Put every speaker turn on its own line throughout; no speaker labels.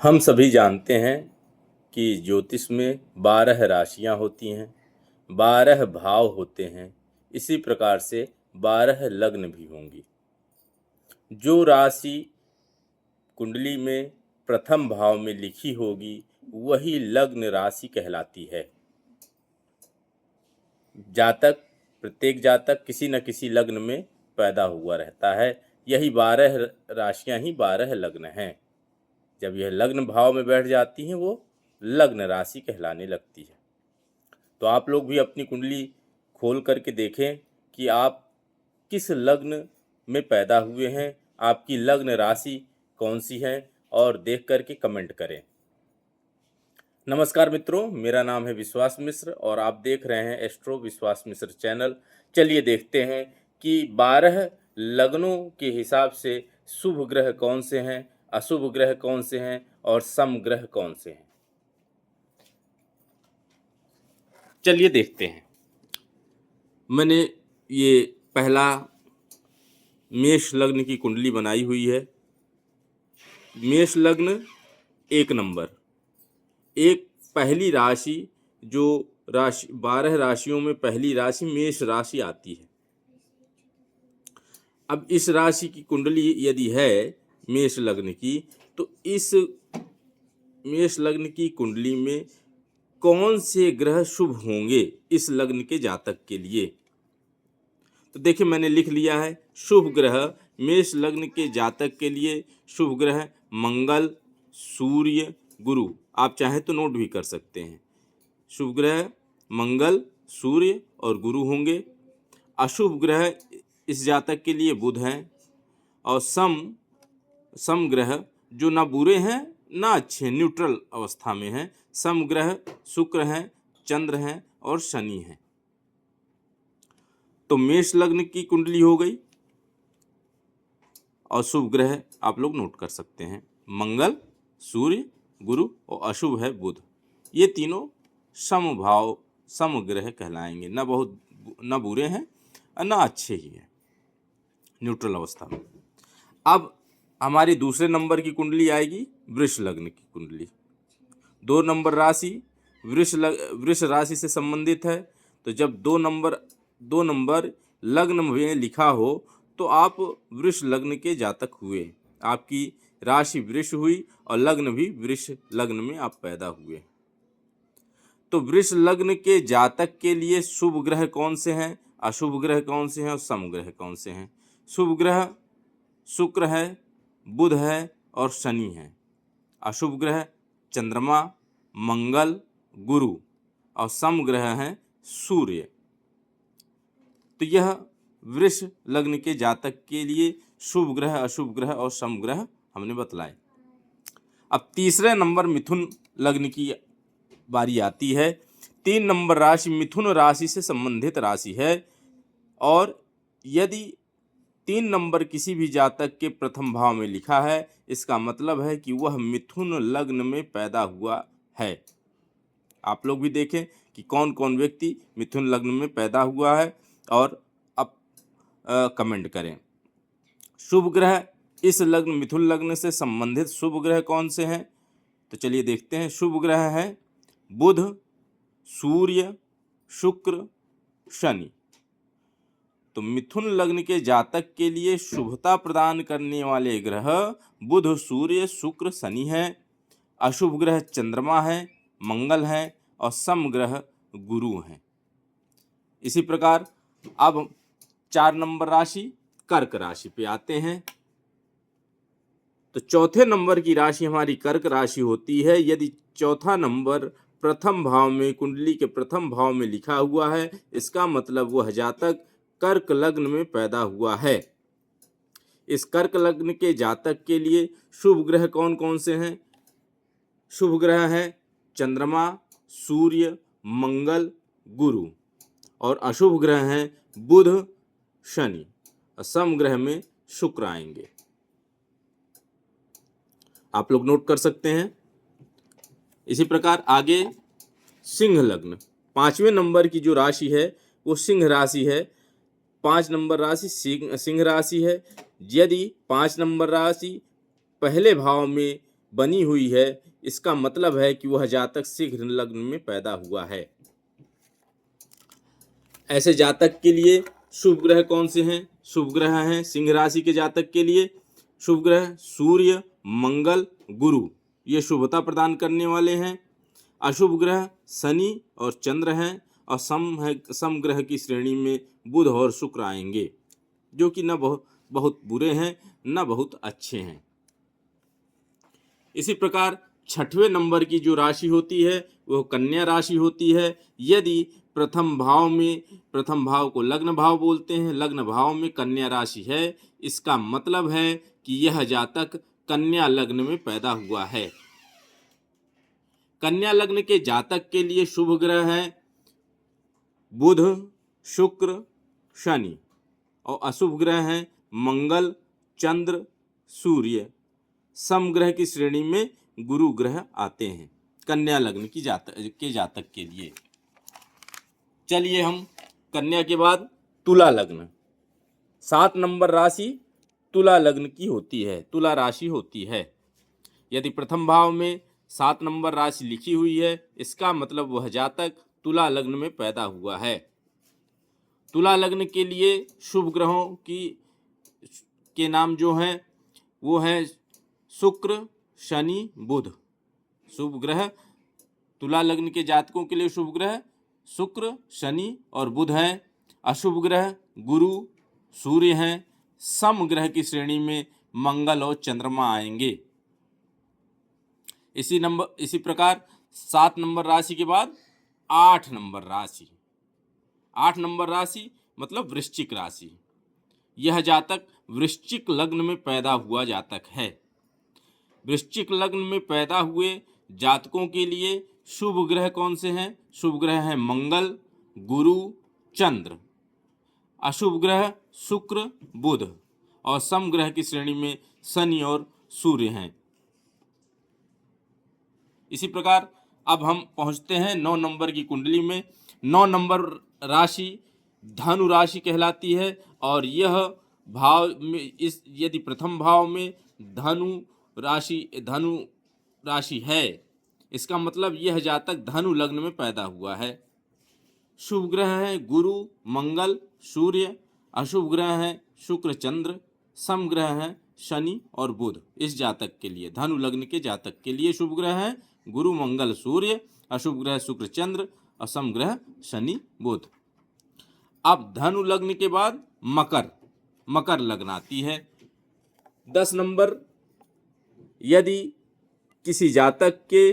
हम सभी जानते हैं कि ज्योतिष में 12 राशियां होती हैं, 12 भाव होते हैं। इसी प्रकार से 12 लग्न भी होंगी। जो राशि कुंडली में प्रथम भाव में लिखी होगी वही लग्न राशि कहलाती है। प्रत्येक जातक किसी न किसी लग्न में पैदा हुआ रहता है। यही 12 राशियां ही 12 लग्न हैं। जब यह लग्न भाव में बैठ जाती हैं वो लग्न राशि कहलाने लगती है। तो आप लोग भी अपनी कुंडली खोल करके देखें कि आप किस लग्न में पैदा हुए हैं, आपकी लग्न राशि कौन सी है, और देख करके कमेंट करें। नमस्कार मित्रों, मेरा नाम है विश्वास मिश्र और आप देख रहे हैं एस्ट्रो विश्वास मिश्र चैनल। चलिए देखते हैं कि 12 लग्नों के हिसाब से शुभ ग्रह कौन से हैं, अशुभ ग्रह कौन से हैं और सम ग्रह कौन से हैं। चलिए देखते हैं। मैंने ये पहला मेष लग्न की कुंडली बनाई हुई है। मेष लग्न 1 नंबर, एक पहली राशि, जो राशि 12 राशियों में पहली राशि मेष राशि आती है। अब इस राशि की कुंडली यदि है मेष लग्न की, तो इस मेष लग्न की कुंडली में कौन से ग्रह शुभ होंगे इस लग्न के जातक के लिए। तो देखिए, मैंने लिख लिया है शुभ ग्रह मेष लग्न के जातक के लिए। शुभ ग्रह मंगल, सूर्य, गुरु। आप चाहें तो नोट भी कर सकते हैं। शुभ ग्रह मंगल, सूर्य और गुरु होंगे। अशुभ ग्रह इस जातक के लिए बुध हैं। और सम ग्रह जो ना बुरे हैं ना अच्छे, न्यूट्रल अवस्था में हैं। सम ग्रह शुक्र हैं, चंद्र हैं और शनि हैं। तो मेष लग्न की कुंडली हो गई। और शुभ ग्रह आप लोग नोट कर सकते हैं, मंगल, सूर्य, गुरु और अशुभ है बुध। ये तीनों समभाव सम ग्रह कहलाएंगे। न बहुत न बुरे हैं और न अच्छे ही हैं, न्यूट्रल अवस्था में। अब हमारी दूसरे नंबर की कुंडली आएगी वृष लग्न की कुंडली। 2 नंबर राशि वृष राशि से संबंधित है। तो जब 2 नंबर लग्न में लिखा हो तो आप वृष लग्न के जातक हुए। आपकी राशि वृष हुई और लग्न भी वृष लग्न में आप पैदा हुए। तो वृष लग्न के जातक के लिए शुभ ग्रह कौन से हैं, अशुभ ग्रह कौन से हैं और सम ग्रह कौन से हैं। शुभ ग्रह शुक्र है, बुध है और शनि है। अशुभ ग्रह चंद्रमा, मंगल, गुरु और सम ग्रह हैं सूर्य। तो यह वृष लग्न के जातक के लिए शुभ ग्रह, अशुभ ग्रह और सम ग्रह हमने बतलाए। अब तीसरे नंबर मिथुन लग्न की बारी आती है। 3 नंबर राशि मिथुन राशि से संबंधित राशि है। और यदि 3 नंबर किसी भी जातक के प्रथम भाव में लिखा है, इसका मतलब है कि वह मिथुन लग्न में पैदा हुआ है। आप लोग भी देखें कि कौन कौन व्यक्ति मिथुन लग्न में पैदा हुआ है और अब कमेंट करें। शुभ ग्रह इस लग्न मिथुन लग्न से संबंधित शुभ ग्रह कौन से हैं, तो चलिए देखते हैं। शुभ ग्रह हैं बुध, सूर्य, शुक्र, शनि। तो मिथुन लग्न के जातक के लिए शुभता प्रदान करने वाले ग्रह बुध, सूर्य, शुक्र, शनि हैं। अशुभ ग्रह चंद्रमा है, मंगल है और सम ग्रह गुरु हैं। इसी प्रकार अब 4 नंबर राशि कर्क राशि पे आते हैं। तो चौथे नंबर की राशि हमारी कर्क राशि होती है। यदि चौथा नंबर प्रथम भाव में, कुंडली के प्रथम भाव में लिखा हुआ है, इसका मतलब वह जातक कर्क लग्न में पैदा हुआ है। इस कर्क लग्न के जातक के लिए शुभ ग्रह कौन कौन से हैं। शुभ ग्रह हैं चंद्रमा, सूर्य, मंगल, गुरु और अशुभ ग्रह हैं बुध, शनि और सम ग्रह में शुक्र आएंगे। आप लोग नोट कर सकते हैं। इसी प्रकार आगे सिंह लग्न, 5वें नंबर की जो राशि है वो सिंह राशि है। 5 नंबर राशि सिंह राशि है। यदि 5 नंबर राशि पहले भाव में बनी हुई है, इसका मतलब है कि वह जातक शीघ्र लग्न में पैदा हुआ है। ऐसे जातक के लिए शुभ ग्रह कौन से हैं? शुभ ग्रह हैं सिंह राशि के जातक के लिए शुभ ग्रह सूर्य, मंगल, गुरु, ये शुभता प्रदान करने वाले हैं। अशुभ ग्रह शनि और चंद्र हैं और सम ग्रह की श्रेणी में बुध और शुक्र आएंगे, जो कि न बहुत बुरे हैं न बहुत अच्छे हैं। इसी प्रकार छठवें नंबर की जो राशि होती है वह कन्या राशि होती है। यदि प्रथम भाव को लग्न भाव बोलते हैं, लग्न भाव में कन्या राशि है, इसका मतलब है कि यह जातक कन्या लग्न में पैदा हुआ है। कन्या लग्न के जातक के लिए शुभ ग्रह हैं बुध, शुक्र, शनि, और अशुभ ग्रह हैं मंगल, चंद्र, सूर्य। सम ग्रह की श्रेणी में गुरु ग्रह आते हैं कन्या लग्न की जातक के लिए। चलिए हम कन्या के बाद तुला लग्न, 7 नंबर राशि तुला लग्न की होती है, तुला राशि होती है। यदि प्रथम भाव में 7 नंबर राशि लिखी हुई है, इसका मतलब वह जातक तुला लग्न में पैदा हुआ है। तुला लग्न के लिए शुभ ग्रहों के नाम जो हैं वो हैं शुक्र, शनि, बुध। शुभ ग्रह तुला लग्न के जातकों के लिए शुभ ग्रह शुक्र, शनि और बुध हैं। अशुभ ग्रह गुरु, सूर्य हैं। सम ग्रह की श्रेणी में मंगल और चंद्रमा आएंगे। इसी प्रकार 7 नंबर राशि के बाद 8 नंबर राशि, 8 नंबर राशि मतलब वृश्चिक राशि। यह जातक वृश्चिक लग्न में पैदा हुआ जातक है। वृश्चिक लग्न में पैदा हुए जातकों के लिए शुभ ग्रह कौन से हैं? शुभ ग्रह हैं मंगल, गुरु, चंद्र। अशुभ ग्रह शुक्र, बुध, और सम ग्रह की श्रेणी में शनि और सूर्य हैं। इसी प्रकार अब हम पहुंचते हैं 9 नंबर की कुंडली में। 9 नंबर राशि धनु राशि कहलाती है और यह भाव में यदि प्रथम भाव में धनु राशि है, इसका मतलब यह जातक धनु लग्न में पैदा हुआ है। शुभ ग्रह है गुरु, मंगल, सूर्य। अशुभ ग्रह है शुक्र, चंद्र। सम ग्रह है शनि और बुध। इस जातक के लिए धनु लग्न के जातक के लिए शुभ ग्रह है गुरु, मंगल, सूर्य। अशुभ ग्रह शुक्र, चंद्र और सम ग्रह शनि, बुध। अब धनु लग्न के बाद मकर लग्न आती है। 10 नंबर, यदि किसी जातक के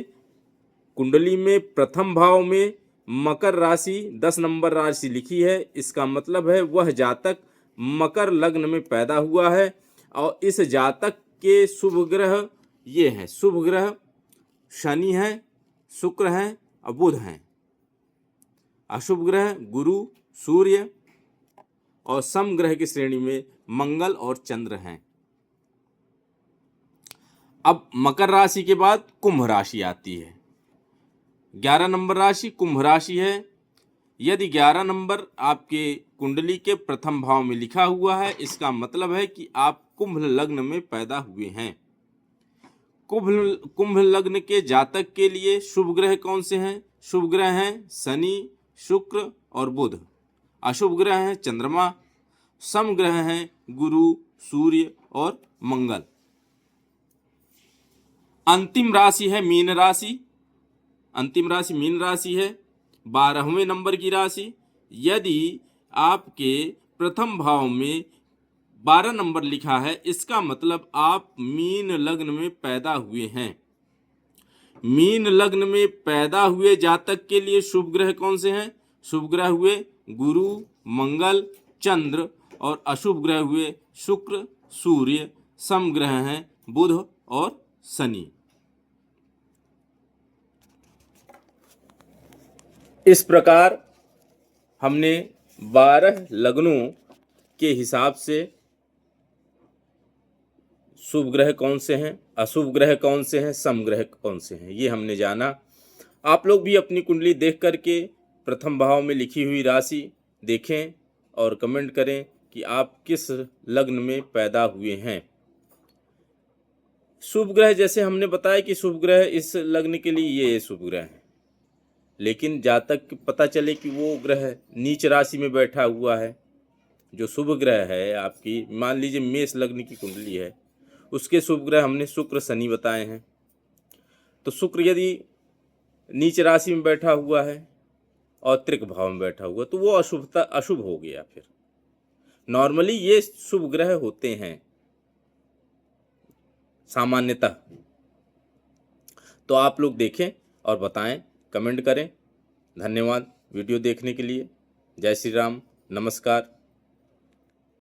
कुंडली में प्रथम भाव में मकर राशि 10 नंबर राशि लिखी है, इसका मतलब है वह जातक मकर लग्न में पैदा हुआ है। और इस जातक के शुभ ग्रह ये हैं, शुभ ग्रह शनि हैं, शुक्र हैं और बुध हैं। अशुभ ग्रह गुरु, सूर्य और सम ग्रह की श्रेणी में मंगल और चंद्र हैं। अब मकर राशि के बाद कुंभ राशि आती है। 11 नंबर राशि कुंभ राशि है। यदि 11 नंबर आपके कुंडली के प्रथम भाव में लिखा हुआ है, इसका मतलब है कि आप कुंभ लग्न में पैदा हुए हैं। कुंभ लग्न के जातक के लिए शुभ ग्रह कौन से हैं? शुभ ग्रह हैं शनि, शुक्र और बुध। अशुभ ग्रह हैं चंद्रमा। सम ग्रह हैं गुरु, सूर्य और मंगल। अंतिम राशि है मीन राशि। अंतिम राशि मीन राशि है, 12वें नंबर की राशि। यदि आपके प्रथम भाव में 12 नंबर लिखा है, इसका मतलब आप मीन लग्न में पैदा हुए हैं। मीन लग्न में पैदा हुए जातक के लिए शुभ ग्रह कौन से हैं? शुभ ग्रह हुए गुरु, मंगल, चंद्र और अशुभ ग्रह हुए शुक्र, सूर्य। सम ग्रह हैं बुध और शनि। इस प्रकार हमने 12 लग्नों के हिसाब से शुभ ग्रह कौन से हैं, अशुभ ग्रह कौन से हैं, सम ग्रह कौन से हैं, ये हमने जाना। आप लोग भी अपनी कुंडली देख करके प्रथम भाव में लिखी हुई राशि देखें और कमेंट करें कि आप किस लग्न में पैदा हुए हैं। शुभ ग्रह जैसे हमने बताया कि शुभ ग्रह इस लग्न के लिए ये शुभ ग्रह है, लेकिन जातक पता चले कि वो ग्रह नीच राशि में बैठा हुआ है, जो शुभ ग्रह है आपकी, मान लीजिए मेष लग्न की कुंडली है, उसके शुभ ग्रह हमने शुक्र शनि बताए हैं। तो शुक्र यदि नीच राशि में बैठा हुआ है और त्रिक भाव में बैठा हुआ तो वो अशुभ हो गया। फिर नॉर्मली ये शुभ ग्रह होते हैं सामान्यतः। तो आप लोग देखें और बताएं, कमेंट करें। धन्यवाद वीडियो देखने के लिए। जय श्री राम, नमस्कार।